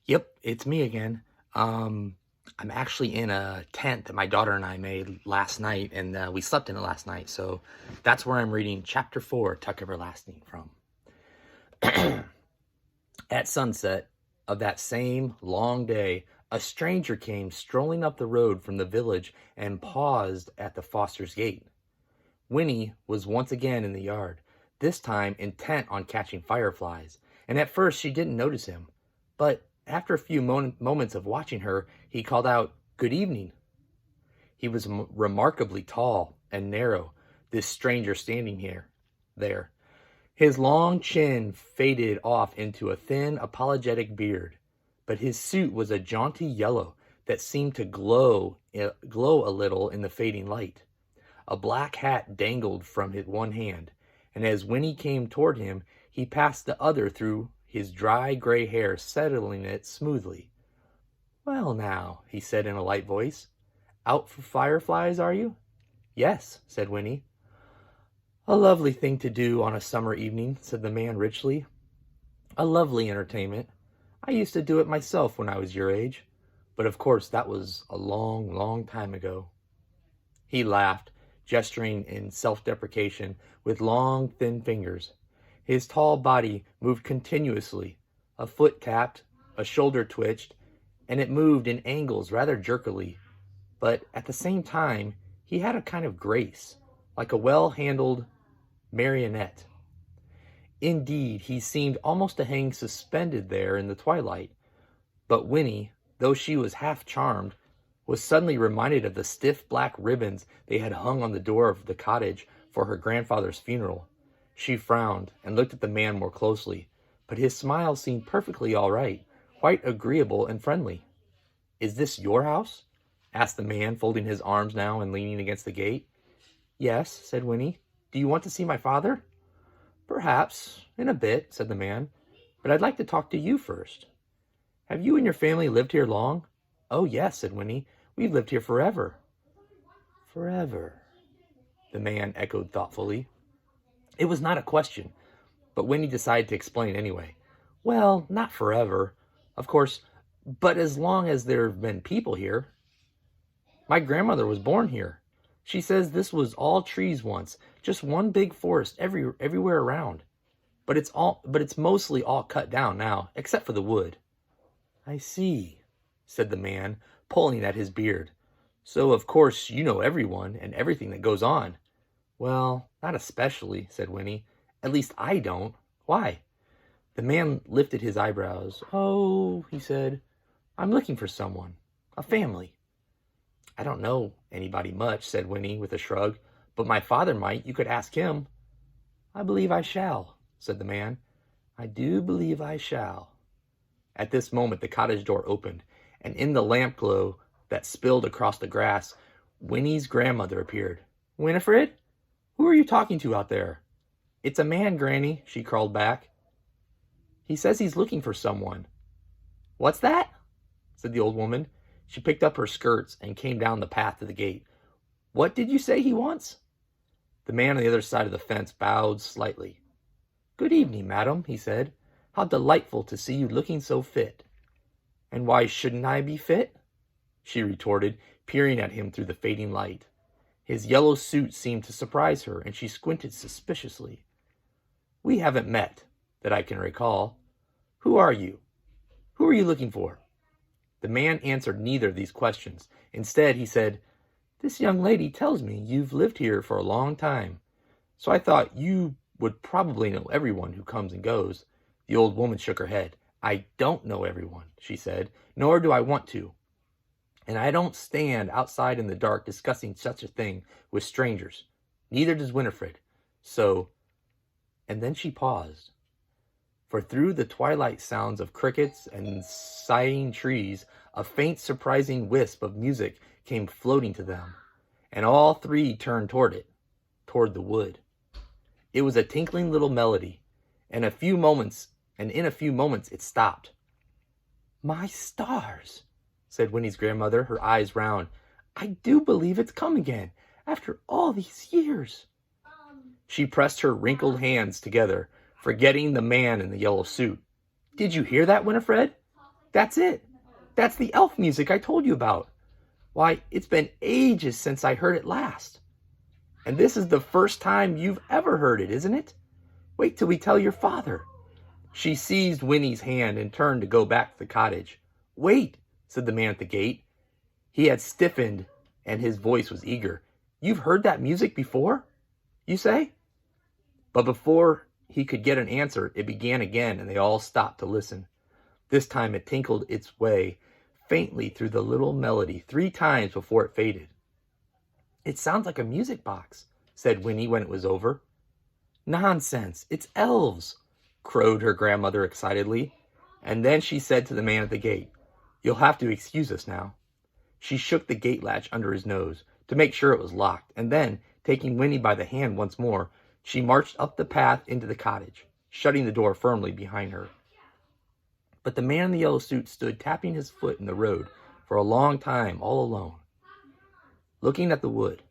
Yep, it's me again. I'm actually in a tent that my daughter and I made last night, and we slept in it last night. So that's where I'm reading chapter 4, Tuck Everlasting from. At sunset of that same long day, a stranger came strolling up the road from the village and paused at the Foster's gate. Winnie was once again in the yard, this time intent on catching fireflies, and at first she didn't notice him. But after a few moments of watching her, he called out, "Good evening." He was remarkably tall and narrow, this stranger standing there. His long chin faded off into a thin, apologetic beard, but his suit was a jaunty yellow that seemed to glow a little in the fading light. A black hat dangled from his one hand, and as Winnie came toward him, he passed the other through his dry gray hair, settling it smoothly. "Well, now," he said in a light voice, "out for fireflies, are you?" "Yes," said Winnie. "A lovely thing to do on a summer evening," said the man richly. "A lovely entertainment. I used to do it myself when I was your age, but of course that was a long, long time ago." He laughed, gesturing in self-deprecation with long, thin fingers. His tall body moved continuously. A foot tapped, a shoulder twitched, and it moved in angles rather jerkily. But at the same time, he had a kind of grace, like a well-handled marionette. Indeed, he seemed almost to hang suspended there in the twilight. But Winnie, though she was half charmed, was suddenly reminded of the stiff black ribbons they had hung on the door of the cottage for her grandfather's funeral. She frowned and looked at the man more closely, but his smile seemed perfectly all right, quite agreeable and friendly. "Is this your house?" asked the man, folding his arms now and leaning against the gate. "Yes," said Winnie. "Do you want to see my father?" "Perhaps, in a bit," said the man, "but I'd like to talk to you first. Have you and your family lived here long?" "Oh, yes," said Winnie. "We've lived here forever." "Forever," the man echoed thoughtfully. It was not a question, but Winnie decided to explain anyway. "Well, not forever, of course, but as long as there have been people here. My grandmother was born here. She says this was all trees once, just one big forest everywhere around. But it's mostly all cut down now, except for the wood." "I see," said the man, pulling at his beard. "So of course you know everyone and everything that goes on." "Well, not especially," said Winnie. "At least I don't. Why?" The man lifted his eyebrows. "Oh," he said, "I'm looking for someone. A family." "I don't know anybody much," said Winnie with a shrug. "But my father might. You could ask him." "I believe I shall," said the man. "I do believe I shall." At this moment the cottage door opened, and in the lamp glow that spilled across the grass, Winnie's grandmother appeared. "Winifred? Who are you talking to out there?" "It's a man, Granny," she called back. "He says he's looking for someone." "What's that?" said the old woman. She picked up her skirts and came down the path to the gate. "What did you say he wants?" The man on the other side of the fence bowed slightly. "Good evening, madam," he said. "How delightful to see you looking so fit." "And why shouldn't I be fit?" she retorted, peering at him through the fading light. His yellow suit seemed to surprise her, and she squinted suspiciously. "We haven't met, that I can recall. Who are you? Who are you looking for?" The man answered neither of these questions. Instead, he said, "This young lady tells me you've lived here for a long time, so I thought you would probably know everyone who comes and goes." The old woman shook her head. "I don't know everyone," she said, "nor do I want to. And I don't stand outside in the dark discussing such a thing with strangers. Neither does Winifred. So—" And then she paused. For through the twilight sounds of crickets and sighing trees, a faint, surprising wisp of music came floating to them, and all three turned toward the wood. It was a tinkling little melody, and in a few moments it stopped. "My stars," said Winnie's grandmother, her eyes round. "I do believe it's come again, after all these years." She pressed her wrinkled hands together, forgetting the man in the yellow suit. "Did you hear that, Winifred?" That's it. That's the elf music I told you about. Why, it's been ages since I heard it last. And this is the first time you've ever heard it, isn't it? Wait till we tell your father." She seized Winnie's hand and turned to go back to the cottage. "Wait," said the man at the gate. He had stiffened and his voice was eager. "You've heard that music before, you say?" But before he could get an answer, it began again, and they all stopped to listen. This time it tinkled its way faintly through the little melody 3 times before it faded. "It sounds like a music box," said Winnie when it was over. "Nonsense, it's elves," crowed her grandmother excitedly. And then she said to the man at the gate, "You'll have to excuse us now." She shook the gate latch under his nose to make sure it was locked, and then, taking Winnie by the hand once more, she marched up the path into the cottage, shutting the door firmly behind her. But the man in the yellow suit stood tapping his foot in the road for a long time, all alone, looking at the wood.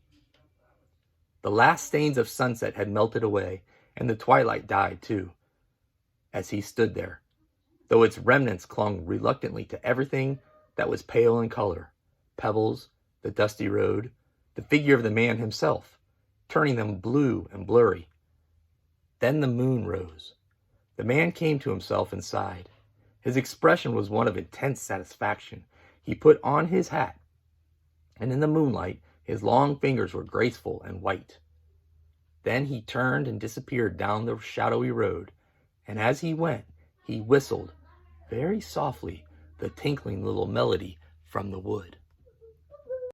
The last stains of sunset had melted away, and the twilight died too, as he stood there, though its remnants clung reluctantly to everything that was pale in color: pebbles, the dusty road, the figure of the man himself, turning them blue and blurry. Then the moon rose. The man came to himself and sighed. His expression was one of intense satisfaction. He put on his hat, and in the moonlight his long fingers were graceful and white. Then he turned and disappeared down the shadowy road, and as he went, he whistled very softly the tinkling little melody from the wood.